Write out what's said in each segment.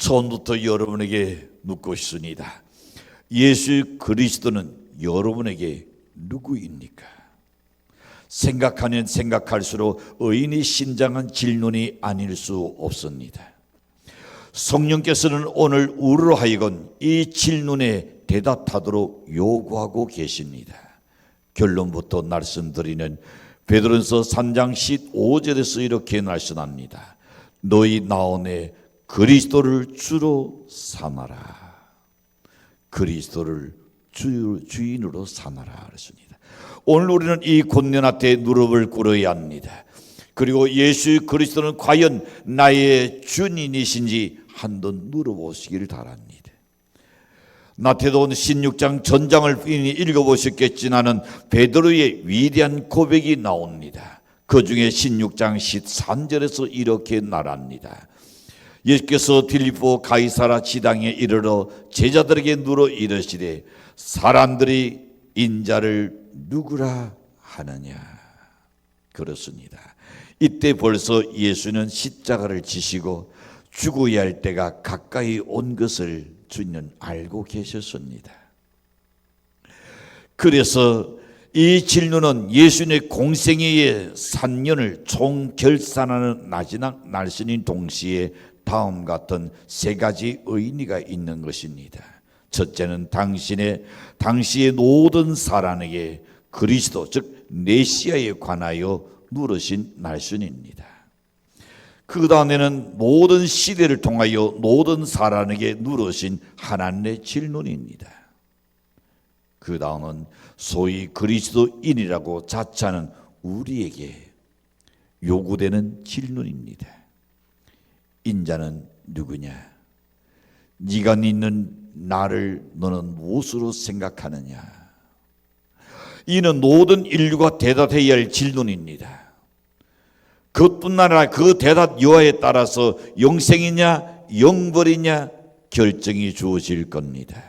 처음부터 여러분에게 묻고 싶습니다. 예수 그리스도는 여러분에게 누구입니까? 생각하면 생각할수록 의인이 신장한 질문이 아닐 수 없습니다. 성령께서는 오늘 우리로 하여금 이 질문에 대답하도록 요구하고 계십니다. 결론부터 말씀드리는 베드로전서 3장 15절에서 이렇게 말씀합니다. 너희 나온에 그리스도를 주로 삼아라. 그리스도를 주인으로 삼아라 그랬습니다. 오늘 우리는 이 권면 앞에 무릎을 꿇어야 합니다. 그리고 예수 그리스도는 과연 나의 주인이신지 한번 물어보시길 바랍니다. 마태복음 16장 전장을 읽어보셨겠지만은 베드로의 위대한 고백이 나옵니다. 그 중에 16장 13절에서 이렇게 말합니다. 예수께서 빌립보 가이사라 지당에 이르러 제자들에게 물어 이르시되 사람들이 인자를 누구라 하느냐. 그렇습니다. 이때 벌써 예수는 십자가를 지시고 죽어야 할 때가 가까이 온 것을 주님은 알고 계셨습니다. 그래서 이 질문은 예수님의 공생애의 3년을 총결산하는 날씨인 동시에 다음 같은 세 가지 의미가 있는 것입니다. 첫째는 당시의 모든 사람에게 그리스도 즉 메시아에 관하여 물으신 말씀입니다. 그 다음에는 모든 시대를 통하여 모든 사람에게 물으신 하나님의 질문입니다. 그 다음은 소위 그리스도인이라고 자처하는 우리에게 요구되는 질문입니다. 인자는 누구냐? 네가 믿는 나를 너는 무엇으로 생각하느냐? 이는 모든 인류가 대답해야 할 질문입니다. 그뿐만 아니라 그 대답 여하에 따라서 영생이냐 영벌이냐 결정이 주어질 겁니다.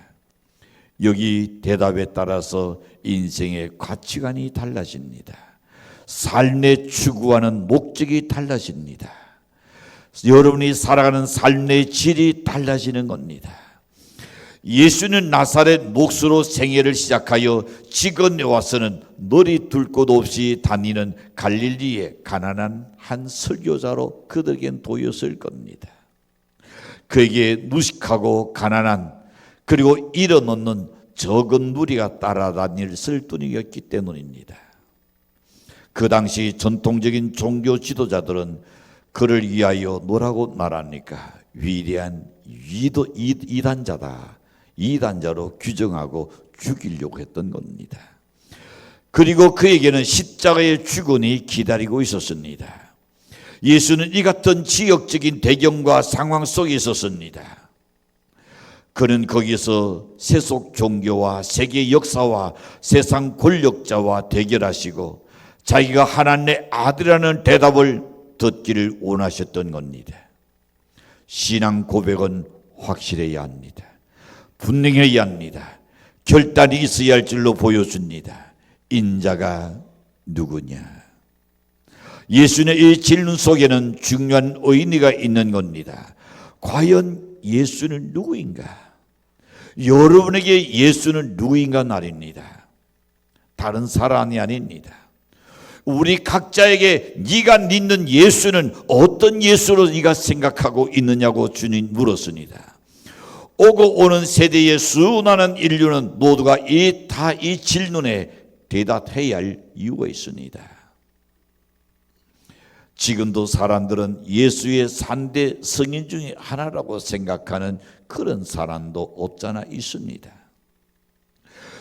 여기 대답에 따라서 인생의 가치관이 달라집니다. 삶의 추구하는 목적이 달라집니다. 여러분이 살아가는 삶의 질이 달라지는 겁니다. 예수는 나사렛 목수로 생애를 시작하여 지금에 와서는 머리 둘 곳 없이 다니는 갈릴리의 가난한 한 설교자로 그들에겐 보였을 겁니다. 그에게 무식하고 가난한 그리고 잃어놓는 적은 무리가 따라다닐 설뿐이었기 때문입니다. 그 당시 전통적인 종교 지도자들은 그를 위하여 뭐라고 말합니까? 위대한 이단자다. 이단자로 규정하고 죽이려고 했던 겁니다. 그리고 그에게는 십자가의 죽음이 기다리고 있었습니다. 예수는 이 같은 지역적인 배경과 상황 속에 있었습니다. 그는 거기서 세속 종교와 세계 역사와 세상 권력자와 대결하시고 자기가 하나님의 아들이라는 대답을 듣기를 원하셨던 겁니다. 신앙 고백은 확실해야 합니다. 분명해야 합니다. 결단이 있어야 할 줄로 보여줍니다. 인자가 누구냐? 예수님의 이 질문 속에는 중요한 의미가 있는 겁니다. 과연 예수는 누구인가? 여러분에게 예수는 누구인가 말입니다. 다른 사람이 아닙니다. 우리 각자에게 네가 믿는 예수는 어떤 예수로 네가 생각하고 있느냐고 주님 물었습니다. 오고 오는 세대의 수많은 인류는 모두가 이 질문에 대답해야 할 이유가 있습니다. 지금도 사람들은 예수의 3대 성인 중에 하나라고 생각하는 그런 사람도 없잖아 있습니다.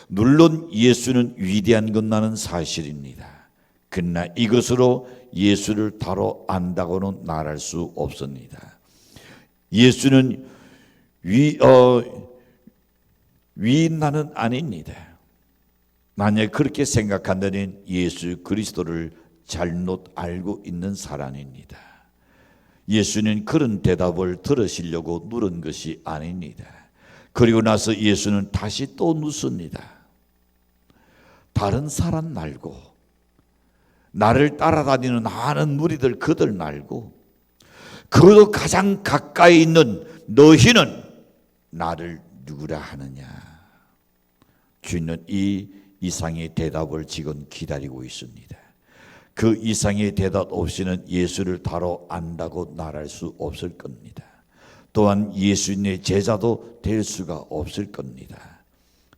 물론 예수는 위대한 것만은 사실입니다. 그러나 이것으로 예수를 바로 안다고는 말할 수 없습니다. 예수는 위인만은 아닙니다. 만약 그렇게 생각한다면 예수 그리스도를 잘못 알고 있는 사람입니다. 예수는 그런 대답을 들으시려고 물은 것이 아닙니다. 그리고 나서 예수는 다시 또 묻습니다. 다른 사람 말고 나를 따라다니는 많은 무리들 그들 말고 그도 가장 가까이 있는 너희는 나를 누구라 하느냐. 주인은 이 이상의 대답을 지금 기다리고 있습니다. 그 이상의 대답 없이는 예수를 바로 안다고 말할 수 없을 겁니다. 또한 예수님의 제자도 될 수가 없을 겁니다.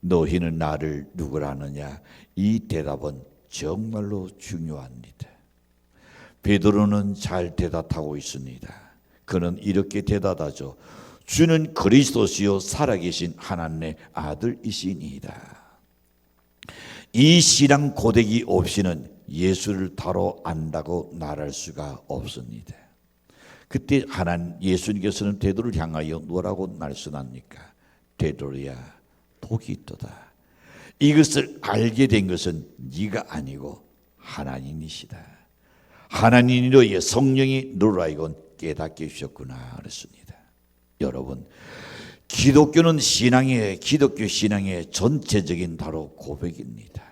너희는 나를 누구라 하느냐. 이 대답은 정말로 중요합니다. 베드로는 잘 대답하고 있습니다. 그는 이렇게 대답하죠. 주는 그리스도시요 살아계신 하나님의 아들이시니이다. 이 신앙 고백이 없이는 예수를 바로 안다고 말할 수가 없습니다. 그때 예수님께서는 베드로를 향하여 뭐라고 말씀합니까? 베드로야, 복이 있도다. 이것을 알게 된 것은 네가 아니고 하나님이시다. 하나님이 너의 성령이 너로 하여금 깨닫게 해주셨구나 그랬습니다. 여러분, 기독교 신앙의 전체적인 바로 고백입니다.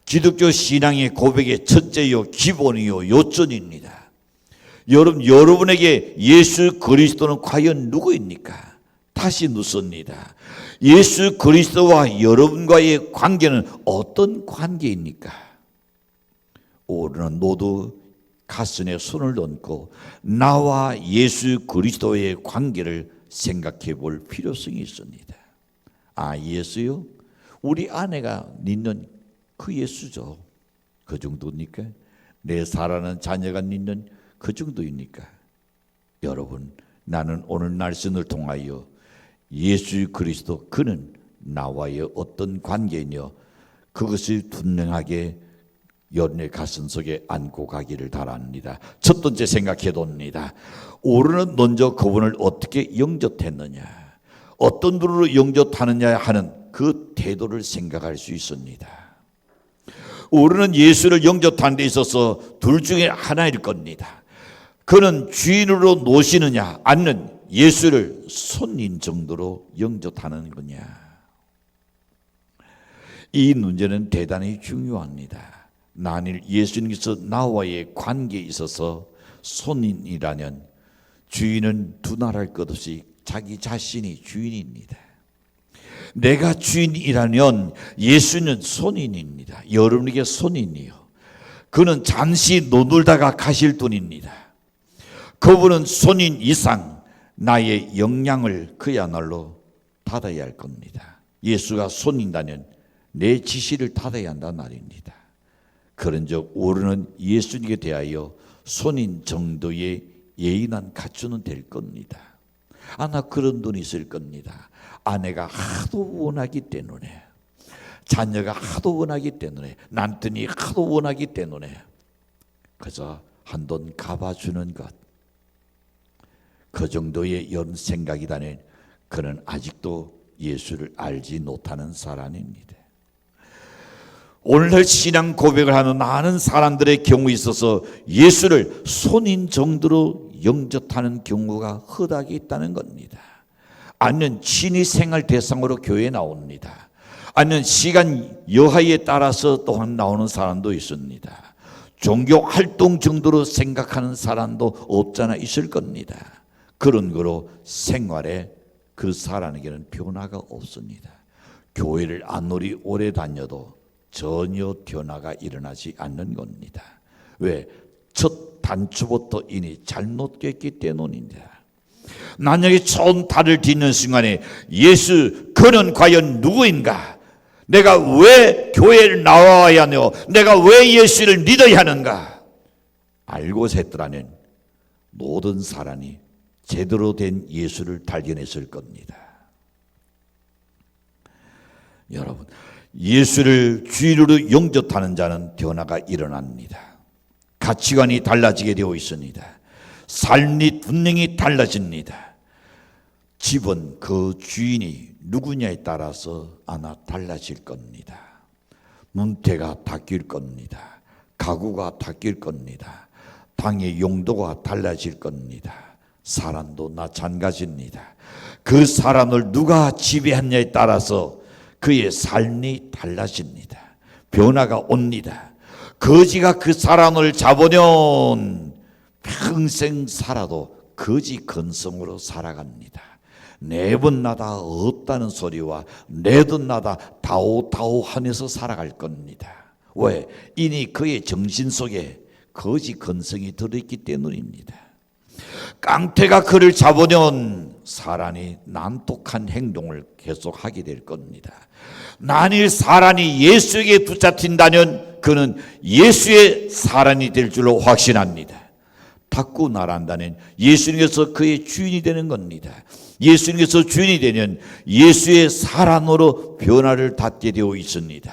기독교 신앙의 고백의 첫째요, 기본이요, 요점입니다. 여러분에게 예수 그리스도는 과연 누구입니까? 다시 묻습니다. 예수 그리스도와 여러분과의 관계는 어떤 관계입니까? 오늘은 모두 가슴에 손을 얹고 나와 예수 그리스도의 관계를 생각해 볼 필요성이 있습니다. 아, 예수요? 우리 아내가 믿는 그 예수죠. 그 정도입니까? 내 사랑하는 자녀가 믿는 그 정도입니까? 여러분, 나는 오늘 말씀을 통하여 예수 그리스도 그는 나와의 어떤 관계냐, 그것을 분명하게 여러분의 가슴 속에 안고 가기를 바랍니다. 첫 번째 생각해 봅니다. 우리는 먼저 그분을 어떻게 영접했느냐, 어떤 분으로 영접하느냐 하는 그 태도를 생각할 수 있습니다. 우리는 예수를 영접하는 데 있어서 둘 중에 하나일 겁니다. 그는 주인으로 모시느냐, 아니면 예수를 손님 정도로 영접하는 거냐. 이 문제는 대단히 중요합니다. 만일 예수님께서 나와의 관계에 있어서 손님이라면 주인은 두말할 것 없이 자기 자신이 주인입니다. 내가 주인이라면 예수는 손님입니다. 여러분에게 손님이요. 그는 잠시 노놀다가 가실 분입니다. 그분은 손님 이상 나의 영향을 그야말로 받아야 할 겁니다. 예수가 손님이라면 내 지시를 받아야 한다는 말입니다. 그런즉 우리는 예수님께 대하여 손님 정도의 예의는 갖추는 될 겁니다. 나 그런 돈이 있을 겁니다. 아내가 하도 원하기 때문에, 자녀가 하도 원하기 때문에, 남편이 하도 원하기 때문에 그저 한돈 갚아주는 것, 그 정도의 생각이라면 그는 아직도 예수를 알지 못하는 사람입니다. 오늘날 신앙 고백을 하는 많은 사람들의 경우에 있어서 예수를 손인 정도로 영접하는 경우가 허다하게 있다는 겁니다. 아니면 친히 생활 대상으로 교회에 나옵니다. 아니면 시간 여하에 따라서 또한 나오는 사람도 있습니다. 종교 활동 정도로 생각하는 사람도 없잖아 있을 겁니다. 그런 거로 생활에 그 사람에게는 변화가 없습니다. 교회를 아무리 오래 다녀도 전혀 변화가 일어나지 않는 겁니다. 왜? 첫 단추부터 이미 잘못됐기 때문입니다. 만약에 처음 달을 딛는 순간에 예수 그는 과연 누구인가? 내가 왜 교회를 나와야 하며 내가 왜 예수를 믿어야 하는가? 알고 샜더라면 모든 사람이 제대로 된 예수를 발견했을 겁니다. 여러분, 예수를 주인으로 영접하는 자는 변화가 일어납니다. 가치관이 달라지게 되어 있습니다. 삶이 분명히 달라집니다. 집은 그 주인이 누구냐에 따라서 아마 달라질 겁니다. 문태가 바뀔 겁니다. 가구가 바뀔 겁니다. 방의 용도가 달라질 겁니다. 사람도 마찬가지입니다. 그 사람을 누가 지배하느냐에 따라서 그의 삶이 달라집니다. 변화가 옵니다. 거지가 그 사람을 잡으면 평생 살아도 거지 근성으로 살아갑니다. 네 번 나다 없다는 소리와 네 번 나다 다오다오 하면서 살아갈 겁니다. 왜? 이니 그의 정신 속에 거지 근성이 들어있기 때문입니다. 깡패가 그를 잡으면 사람이 난독한 행동을 계속하게 될 겁니다. 만일 사람이 예수에게 붙잡힌다면 그는 예수의 사람이 될 줄로 확신합니다. 닫고 나란다는 예수님께서 그의 주인이 되는 겁니다. 예수님께서 주인이 되면 예수의 사람으로 변화를 받게 되어 있습니다.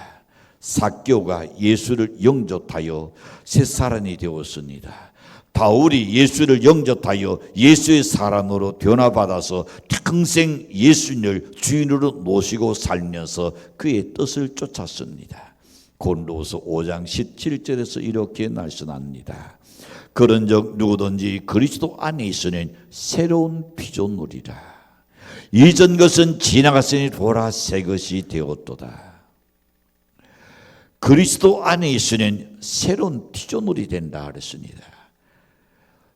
삭개오가 예수를 영접하여 새 사람이 되었습니다. 바울이 예수를 영접하여 예수의 사람으로 변화받아서 평생 예수님을 주인으로 모시고 살면서 그의 뜻을 쫓았습니다. 고린도후서 5장 17절에서 이렇게 말씀합니다. 그런즉 누구든지 그리스도 안에 있으니 새로운 피조물이라. 이전 것은 지나갔으니 보라 새 것이 되었도다. 그리스도 안에 있으니 새로운 피조물이 된다 그랬습니다.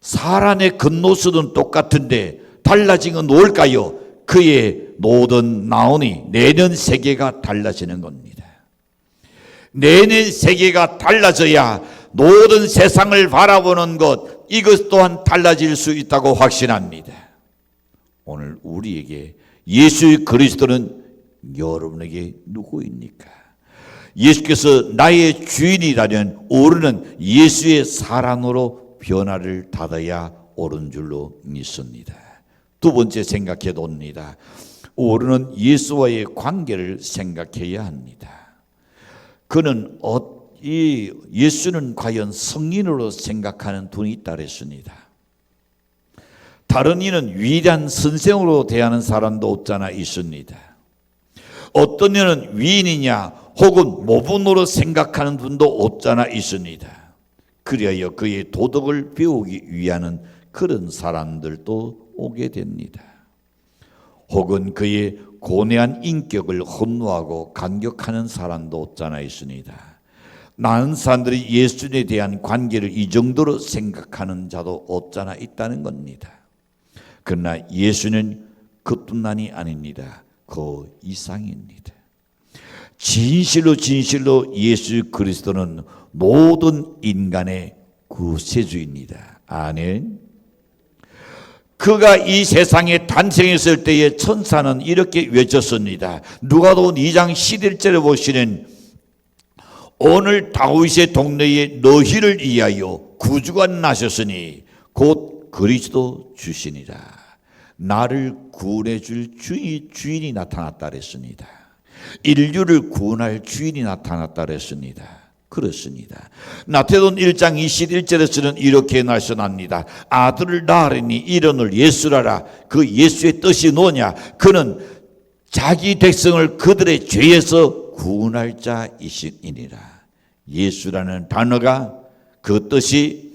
사람의 겉모습은 똑같은데 달라진 건 뭘까요? 그의 모든 나오니 내면 세계가 달라지는 겁니다. 내면 세계가 달라져야 모든 세상을 바라보는 것, 이것 또한 달라질 수 있다고 확신합니다. 오늘 우리에게 예수 그리스도는 여러분에게 누구입니까? 예수께서 나의 주인이라면 우리는 예수의 사랑으로 변화를 받아야 옳은 줄로 믿습니다. 두 번째 생각해 봅니다. 우리는 예수와의 관계를 생각해야 합니다. 그는 예수는 과연 성인으로 생각하는 분이 있다 그랬습니다. 다른 이는 위대한 선생으로 대하는 사람도 없잖아 있습니다. 어떤 이는 위인이냐 혹은 모분으로 생각하는 분도 없잖아 있습니다. 그리하여 그의 도덕을 배우기 위하는 그런 사람들도 오게 됩니다. 혹은 그의 고뇌한 인격을 험노하고 간격하는 사람도 없잖아 있습니다. 많은 사람들이 예수님에 대한 관계를 이 정도로 생각하는 자도 없잖아 있다는 겁니다. 그러나 예수는 그뿐만이 아닙니다. 그 이상입니다. 진실로 예수 그리스도는 모든 인간의 구세주입니다. 아멘. 그가 이 세상에 탄생했을 때의 천사는 이렇게 외쳤습니다. 누가복음 2장 11절에 보시는 오늘 다윗의 동네에 너희를 위하여 구주가 나셨으니 곧 그리스도 주시니라. 나를 구원해 줄 주인이 나타났다 그랬습니다. 인류를 구원할 주인이 나타났다 그랬습니다. 그렇습니다. 나태동 1장 21절에서는 이렇게 말씀합니다. 아들을 낳으리니 이름을 예수라라. 그 예수의 뜻이 뭐냐? 그는 자기 백성을 그들의 죄에서 구원할 자이시니라. 예수라는 단어가 그 뜻이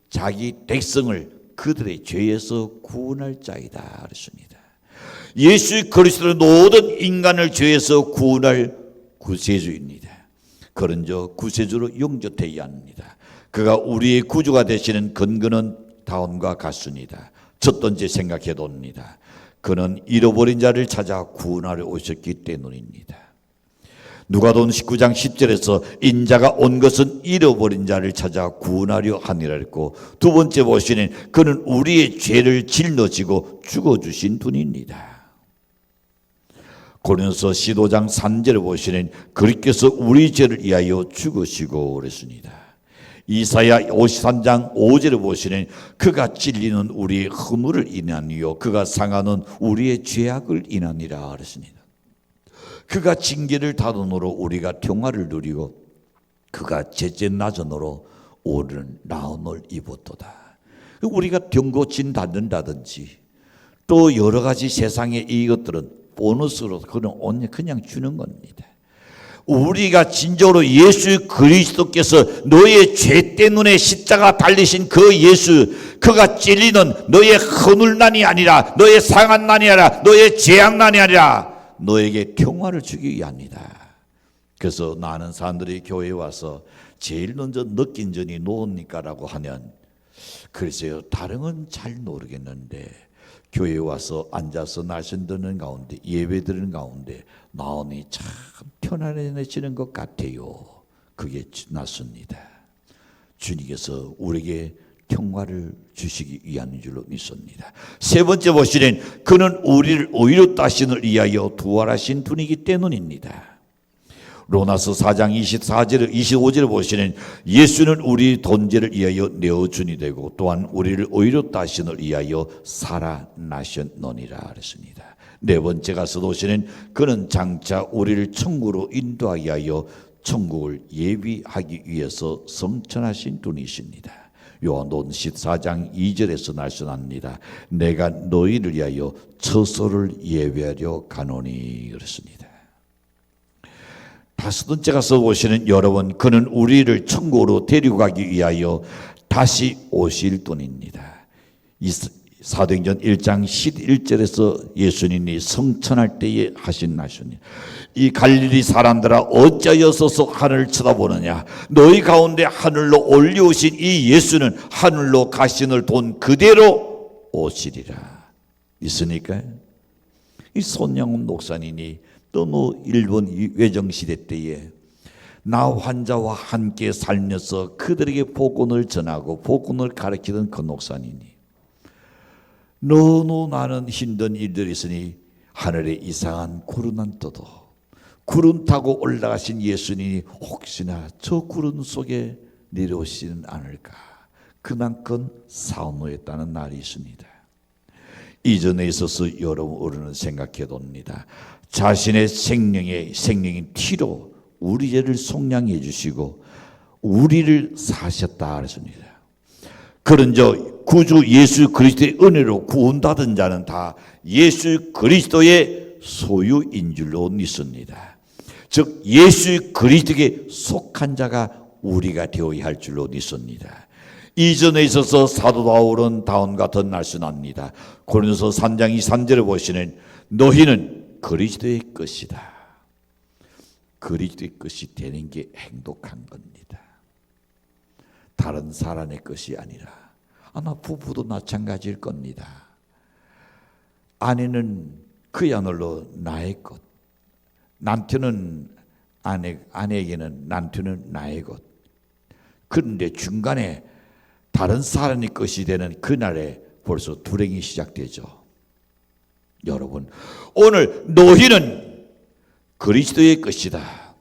자기 백성을 그들의 죄에서 구원할 자이다 그랬습니다. 예수 그리스도는 모든 인간을 죄에서 구원할 구세주입니다. 그런저 구세주로 영접해야 합니다. 그가 우리의 구주가 되시는 근거는 다음과 같습니다. 첫 번째 생각해 봅니다. 그는 잃어버린 자를 찾아 구원하러 오셨기 때문입니다. 누가복음 19장 10절에서 인자가 온 것은 잃어버린 자를 찾아 구원하려 하니라 했고, 두 번째 보시는 그는 우리의 죄를 짊어지고 죽어주신 분입니다. 고린도서 15장 3절을 보시는 그리스도께서 우리 죄를 위하여 죽으시고 그랬습니다. 이사야 53장 5절을 보시는 그가 찔리는 우리의 허물을 인하니요 그가 상하는 우리의 죄악을 인하니라 그랬습니다. 그가 징계를 받음으로 우리가 평화를 누리고 그가 제재 나전으로 우리는 나음을 입었도다. 우리가 병고침 받는다든지 또 여러 가지 세상의 이것들은 보너스로 그냥 주는 겁니다. 우리가 진정으로 예수 그리스도께서 너의 죄 때문에 십자가 달리신 그 예수, 그가 찔리는 너의 허물난이 아니라, 너의 상한난이 아니라, 너의 재앙난이 아니라 너에게 평화를 주기 위함이다. 그래서 많은 사람들이 교회에 와서 제일 먼저 느낀 점이 무엇입니까? 라고 하면 글쎄요, 다른 건 잘 모르겠는데 교회에 와서 앉아서 말씀 듣는 가운데, 예배 드리는 가운데 마음이 참 편안해지는 것 같아요. 그게 낫습니다. 주님께서 우리에게 평화를 주시기 위한 줄로 믿습니다. 세 번째 보시는, 그는 우리를 오히려 자신을 위하여 부활하신 분이기 때문입니다. 로마서 4장 24절 25절을 보시는, 예수는 우리 존재를 위하여 내어준이 되고 또한 우리를 오히려 자신을 위하여 살아나셨느니라 그랬습니다. 네 번째 가서 보시는, 그는 장차 우리를 천국으로 인도하기 위하여 천국을 예비하기 위해서 성천하신 분이십니다. 요한복음 14장 2절에서 말씀합니다. 내가 너희를 위하여 처소를 예비하려 가노니 그랬습니다. 다섯 번째 가서 보시는, 여러분, 그는 우리를 천국으로 데리고 가기 위하여 다시 오실 분입니다. 사도행전 1장 11절에서 예수님이 성천할 때에 하신 말씀입니다. 이 갈릴리 사람들아 어찌하여서 하늘을 쳐다보느냐, 너희 가운데 하늘로 올려오신 이 예수는 하늘로 가신을 돈 그대로 오시리라. 있으니까 이 손양훈 목사님이 너무 일본 외정시대 때에 나 환자와 함께 살면서 그들에게 복음을 전하고 복음을 가르치던 그 목사님이 너무 나는 힘든 일들이 있으니 하늘에 이상한 구름 안 떠도 구름 타고 올라가신 예수님이 혹시나 저 구름 속에 내려오시는 않을까, 그만큼 사모했다는 날이 있습니다. 이전에 있어서 여러분 우리는 생각해 봅니다. 자신의 생명인 피로 우리 죄를 속량해 주시고 우리를 사셨다 그랬습니다. 그런 구주 예수 그리스도의 은혜로 구원받은 자는 다 예수 그리스도의 소유인 줄로 믿습니다. 즉 예수 그리스도에게 속한 자가 우리가 되어야 할 줄로 믿습니다. 이전에 있어서 사도 바울은 다음과 같은 말씀합니다. 고린도서 3장 23절을 보시는, 너희는 그리스도의 것이다. 그리스도의 것이 되는 게 행복한 겁니다. 다른 사람의 것이 아니라. 아마 부부도 마찬가지일 겁니다. 아내는 그야말로 나의 것, 남편은 아내에게는 남편은 나의 것. 그런데 중간에 다른 사람의 것이 되는 그날에 벌써 불행이 시작되죠. 여러분, 오늘 너희는 그리스도의 것이다.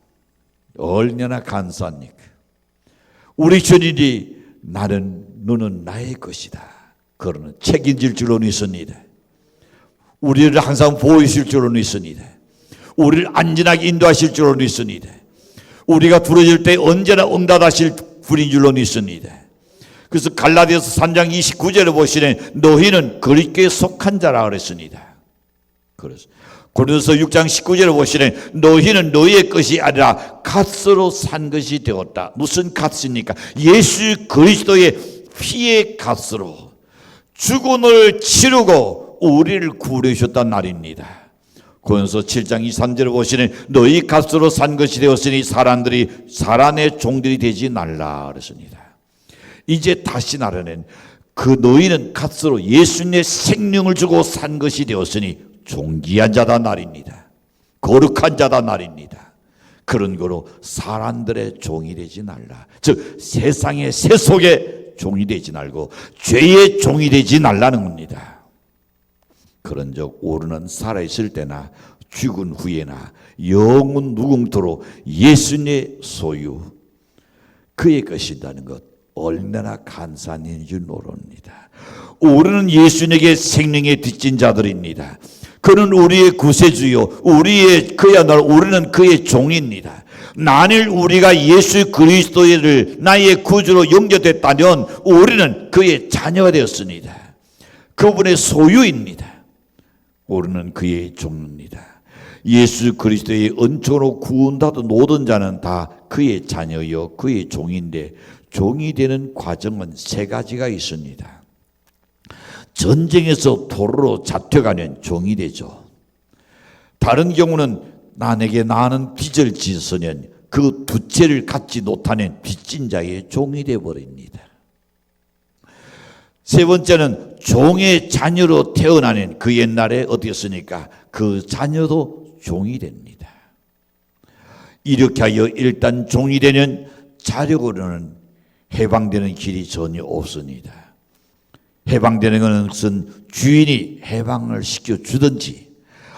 얼마나 감사합니까? 우리 주님이 너는 나의 것이다. 그러는 책임질 줄로 믿습니다. 우리를 항상 보호하실 줄로 믿습니다. 우리를 안전하게 인도하실 줄로 믿습니다. 우리가 부르짖을 때 언제나 응답하실 분인 줄로 믿습니다. 그래서 갈라디아서 3장 29절을 보시면 너희는 그리스도에 속한 자라 그랬습니다. 그래서 고린도서 6장 19절을 보시면 너희는 너희의 것이 아니라 값으로 산 것이 되었다. 무슨 값입니까? 예수 그리스도의 피의 값으로 죽음을 치르고 우리를 구원하셨단 말입니다. 고린도서 7장 23절을 보시면 너희 값으로 산 것이 되었으니 사람들이 사람의 종들이 되지 말라 그랬습니다. 이제 다시 나라는 그 너희는 값으로 예수님의 생명을 주고 산 것이 되었으니 존귀한 자다 말입니다. 거룩한 자다 말입니다. 그런 거로 사람들의 종이 되지 말라. 즉 세상의 세속의 종이 되지 말고 죄의 종이 되지 말라는 겁니다. 그런즉 오르는 살아있을 때나 죽은 후에나 영원 무궁토록 예수님의 소유 그의 것이라는 것 얼마나 감사한 줄 모릅니다. 우리는 예수님에게 생명에 빚진 자들입니다. 그는 우리의 구세주요, 그야말로 우리는 그의 종입니다. 만일 우리가 예수 그리스도를 나의 구주로 영접했다면 우리는 그의 자녀가 되었습니다. 그분의 소유입니다. 우리는 그의 종입니다. 예수 그리스도의 은총으로 구원받은 모든 자는 다 그의 자녀요 그의 종인데, 종이 되는 과정은 세 가지가 있습니다. 전쟁에서 도로로 잡혀가면 종이 되죠. 다른 경우는 남에게 나는 빚을 지으면 그 부채를 갚지 못하는 빚진 자의 종이 되어버립니다. 세 번째는 종의 자녀로 태어나는 그 옛날에 어디였습니까? 그 자녀도 종이 됩니다. 이렇게 하여 일단 종이 되는 자력으로는 해방되는 길이 전혀 없습니다. 해방되는 것은 주인이 해방을 시켜주든지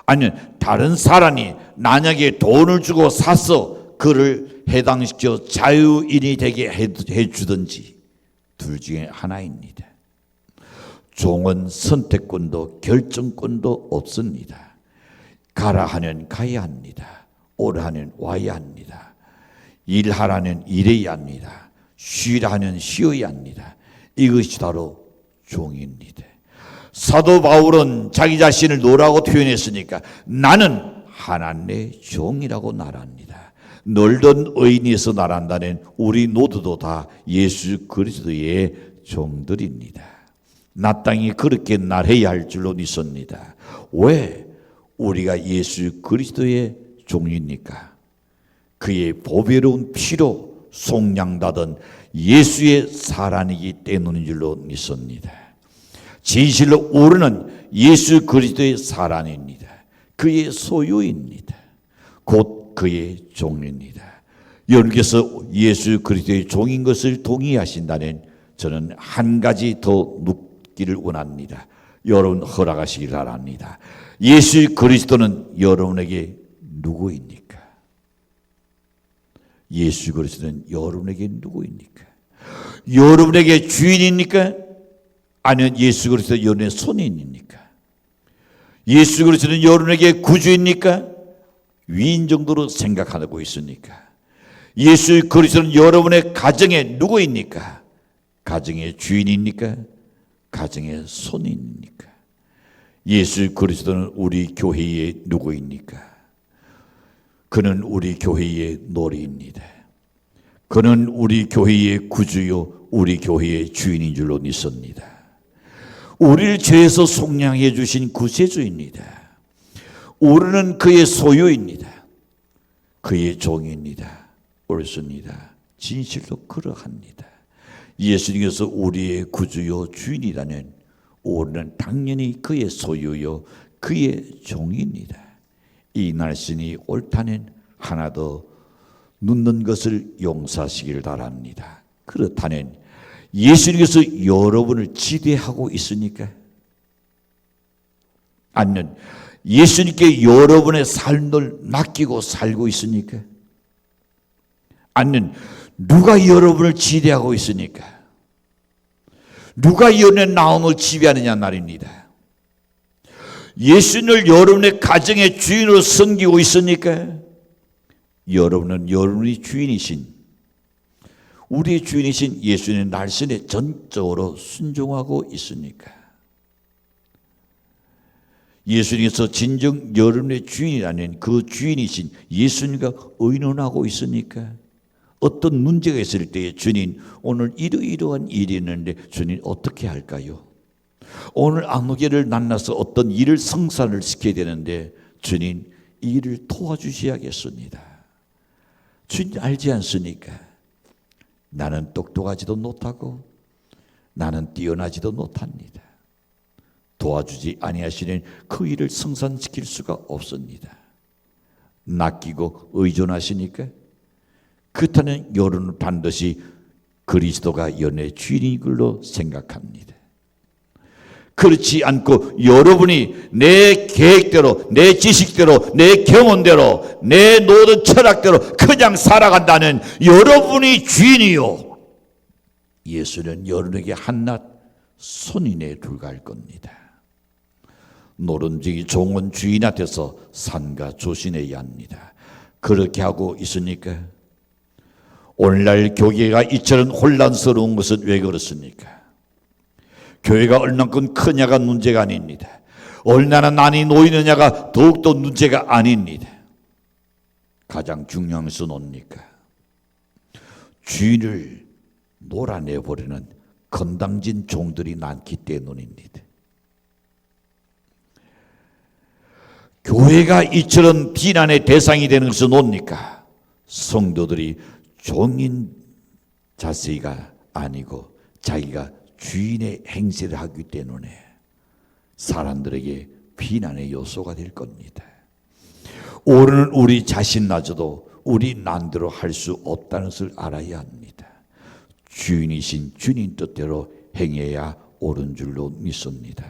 아니면 다른 사람이 만약에 돈을 주고 사서 그를 해당시켜 자유인이 되게 해주든지 둘 중에 하나입니다. 종은 선택권도 결정권도 없습니다. 가라 하면 가야 합니다. 오라 하면 와야 합니다. 일하라면 일해야 합니다. 쉬라 하면 쉬어야 합니다. 이것이 바로 종입니다. 사도 바울은 자기 자신을 노라고 표현했으니까 나는 하나님의 종이라고 말합니다. 널던 의인에서 말한다는 우리 모두도 다 예수 그리스도의 종들입니다. 마땅히 그렇게 말해야 할 줄로 믿습니다. 왜 우리가 예수 그리스도의 종입니까? 그의 보배로운 피로 속량받은 예수의 사랑이기 때문인 줄로 믿습니다. 진실로 우리는 예수 그리스도의 사랑입니다. 그의 소유입니다. 곧 그의 종입니다. 여러분께서 예수 그리스도의 종인 것을 동의하신다면 저는 한 가지 더 묻기를 원합니다. 여러분 허락하시길 바랍니다. 예수 그리스도는 여러분에게 누구입니까? 예수 그리스도는 여러분에게 누구입니까? 여러분에게 주인입니까? 아니면 예수 그리스도 여러분의 손님입니까? 예수 그리스도는 여러분에게 구주입니까? 위인 정도로 생각하고 있습니까? 예수 그리스도는 여러분의 가정의 누구입니까? 가정의 주인입니까? 가정의 손님입니까? 예수 그리스도는 우리 교회의 누구입니까? 그는 우리 교회의 놀이입니다. 그는 우리 교회의 구주요 우리 교회의 주인인 줄로 믿습니다. 우리를 죄에서 속량해 주신 구세주입니다. 우리는 그의 소유입니다. 그의 종입니다. 옳습니다. 진실로 그러합니다. 예수님께서 우리의 구주요 주인이라면 우리는 당연히 그의 소유요 그의 종입니다. 이 말씀이 옳다면 하나 더 묻는 것을 용서하시기를 바랍니다. 그렇다면 예수님께서 여러분을 지배하고 있습니까? 아니면 예수님께 여러분의 삶을 맡기고 살고 있습니까? 아니면 누가 여러분을 지배하고 있습니까? 누가 여러분의 마음을 지배하느냐 말입니다. 예수님을 여러분의 가정의 주인으로 섬기고 있습니까? 여러분은 여러분의 주인이신 우리의 주인이신 예수님의 말씀에 전적으로 순종하고 있습니까? 예수님께서 진정 여러분의 주인이라는 그 주인이신 예수님과 의논하고 있습니까? 어떤 문제가 있을 때에 주님 오늘 이러이러한 일이 있는데 주님 어떻게 할까요? 오늘 아무개를 만나서 어떤 일을 성사를 시켜야 되는데 주님 이 일을 도와주셔야겠습니다. 주님 알지 않습니까? 나는 똑똑하지도 못하고 나는 뛰어나지도 못합니다. 도와주지 아니하시는 그 일을 성산시킬 수가 없습니다. 낚이고 의존하시니까 그렇다면 여러분은 반드시 그리스도가 연의 주인인 걸로 생각합니다. 그렇지 않고 여러분이 내 계획대로 내 지식대로 내 경험대로 내 모든 철학대로 그냥 살아간다는 여러분이 주인이요 예수는 여러분에게 한낱 손인에 불과할 겁니다. 노른지기 종은 주인한테서 산과 조신해야 합니다. 그렇게 하고 있으니까 오늘날 교회가 이처럼 혼란스러운 것은 왜 그렇습니까? 교회가 얼만큼 크냐가 문제가 아닙니다. 얼마나 많이 놓이느냐가 더욱더 문제가 아닙니다. 가장 중요한 것은 뭡니까? 주인을 몰아내버리는 건방진 종들이 많기 때문입니다. 교회가 이처럼 비난의 대상이 되는 것은 뭡니까? 성도들이 종인 자세가 아니고 자기가 주인의 행세를 하기 때문에 사람들에게 비난의 요소가 될 겁니다. 오르는 우리 자신마저도 우리 난대로 할 수 없다는 것을 알아야 합니다. 주인이신 주님 뜻대로 행해야 옳은 줄로 믿습니다.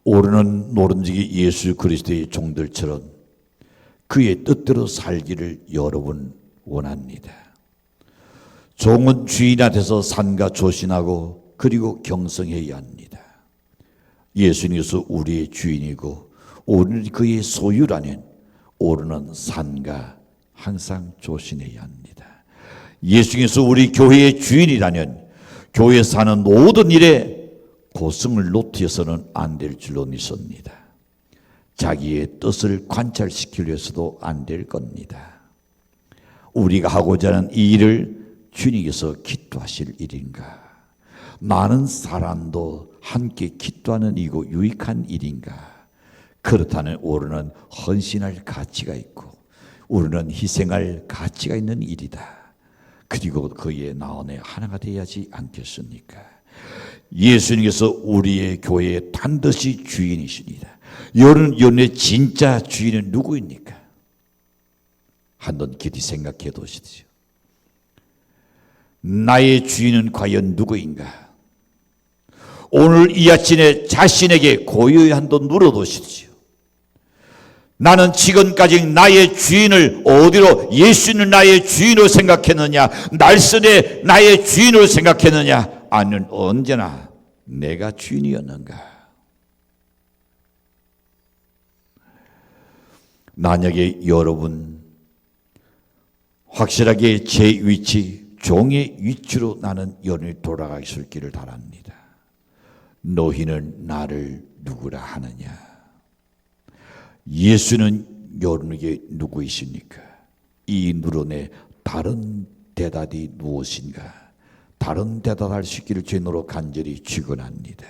오르는 노른지기 예수 그리스도의 종들처럼 그의 뜻대로 살기를 여러분 원합니다. 종은 주인한테서 산과 조신하고 그리고 경성해야 합니다. 예수님께서 우리의 주인이고 우리는 그의 소유라면 오르는 산과 항상 조신해야 합니다. 예수님께서 우리 교회의 주인이라면 교회 사는 모든 일에 고성을 놓치어서는 안 될 줄로 믿습니다. 자기의 뜻을 관찰시키려 해서도 안 될 겁니다. 우리가 하고자 하는 이 일을 주님께서 기도하실 일인가? 많은 사람도 함께 기도하는 이고 유익한 일인가? 그렇다면 우리는 헌신할 가치가 있고 우리는 희생할 가치가 있는 일이다. 그리고 그의 나원에 하나가 되어야지 않겠습니까? 예수님께서 우리의 교회의 반드시 주인이십니다. 여러분의 진짜 주인은 누구입니까? 한번 깊이 생각해 보십시오. 나의 주인은 과연 누구인가? 오늘 이 아침에 자신에게 고요히 한번 물어보십시오. 나는 지금까지 나의 주인을 어디로, 예수는 나의 주인으로 생각했느냐, 날선에 나의 주인으로 생각했느냐, 아니면 언제나 내가 주인이었는가? 만약에 여러분 확실하게 제 위치, 종의 위치로 나는 여러분이 돌아가실 길을 바랍니다. 너희는 나를 누구라 하느냐? 예수는 여러분에게 누구이십니까? 이 누론의 다른 대답이 무엇인가? 다른 대답할 수 있기를 주님으로 간절히 축원합니다.